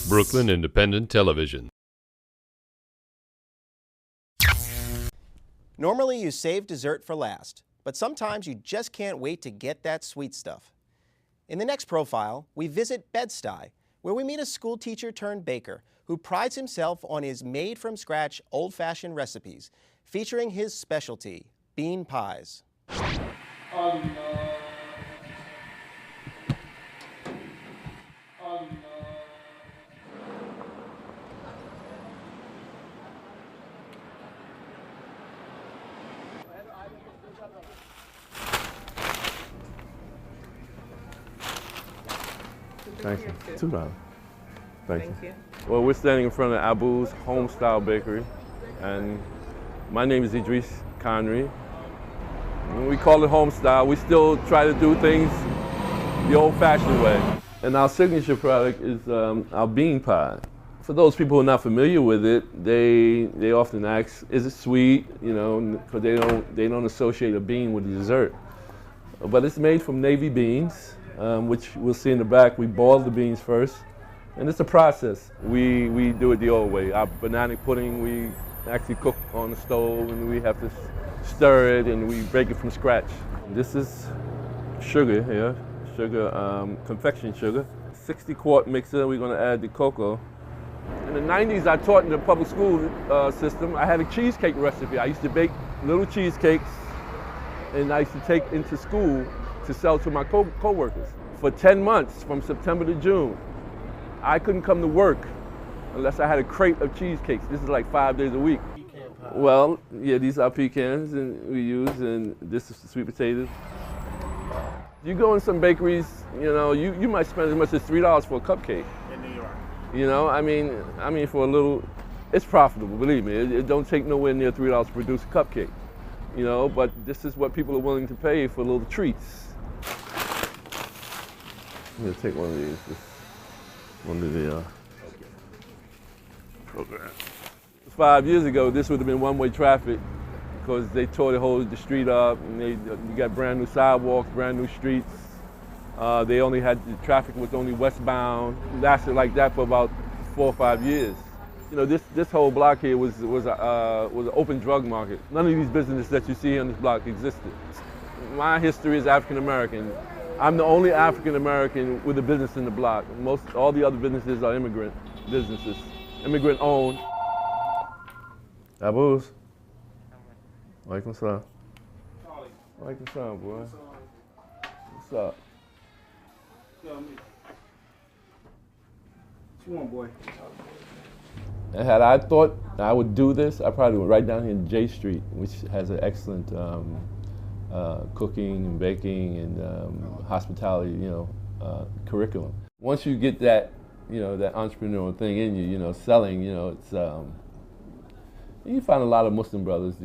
Brooklyn Independent Television. Normally you save dessert for last, but sometimes you just can't wait to get that sweet stuff. In the next profile, we visit Bed-Stuy, where we meet a school teacher turned baker who prides himself on his made-from-scratch old-fashioned recipes, featuring his specialty, bean pies. Thank you. $2. Thank you. Well, we're standing in front of Abu's Homestyle Bakery, and my name is Idris Conry. We call it Homestyle. We still try to do things the old-fashioned way. And our signature product is our bean pie. For those people who are not familiar with it, they often ask, is it sweet? You know, because they don't associate a bean with a dessert. But it's made from navy beans, which we'll see in the back. We boil the beans first, and it's a process. We do it the old way. Our banana pudding, we actually cook on the stove, and we have to stir it, and we bake it from scratch. This is sugar here, confection sugar. 60-quart mixer, we're gonna add the cocoa. In the 90s, I taught in the public school system. I had a cheesecake recipe. I used to bake little cheesecakes, and I used to take into school to sell to my co-workers. For 10 months, from September to June, I couldn't come to work unless I had a crate of cheesecakes. This is like 5 days a week. Well, yeah, these are pecans and we use, and this is the sweet potatoes. You go in some bakeries, you know, you might spend as much as $3 for a cupcake. In New York. You know, I mean for a little, it's profitable, believe me. It don't take nowhere near $3 to produce a cupcake. You know, but this is what people are willing to pay for little treats. I'm gonna take one of these. One of the program. 5 years ago, this would have been one-way traffic because they tore the street up, and you got brand new sidewalks, brand new streets. They only had, the traffic was only westbound. It lasted like that for about 4 or 5 years. You know, this whole block here was an open drug market. None of these businesses that you see on this block existed. My history is African American. I'm the only African American with a business in the block. All the other businesses are immigrant businesses, immigrant owned. Abu's. Walaikum salam. Walaikum salam, boy. What's up? What you want, boy? And had I thought I would do this, I probably would right down here in J Street, which has an excellent cooking and baking and hospitality, curriculum. Once you get that, that entrepreneurial thing in you, selling, it's you find a lot of Muslim brothers,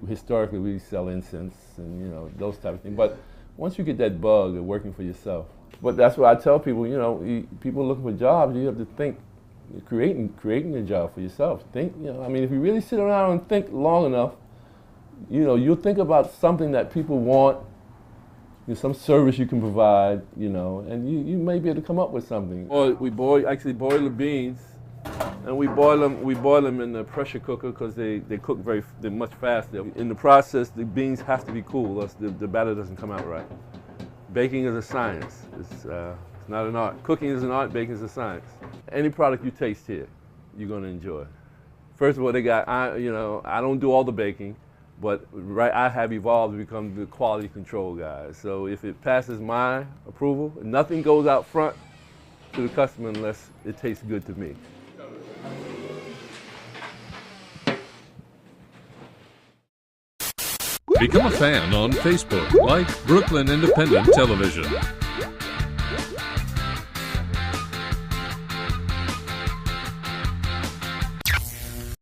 historically we sell incense and those type of things. But once you get that bug of working for yourself, but that's what I tell people. People looking for jobs, you have to think. Creating a job for yourself. Think, if you really sit around and think long enough, you'll think about something that people want, some service you can provide, and you may be able to come up with something. Or we boil the beans, and we boil them in the pressure cooker because they cook they're much faster. In the process, the beans have to be cool, else the batter doesn't come out right. Baking is a science. It's not an art. Cooking is an art, baking is a science. Any product you taste here, you're gonna enjoy. First of all, I don't do all the baking, but I have evolved to become the quality control guy. So if it passes my approval, nothing goes out front to the customer unless it tastes good to me. Become a fan on Facebook, like Brooklyn Independent Television.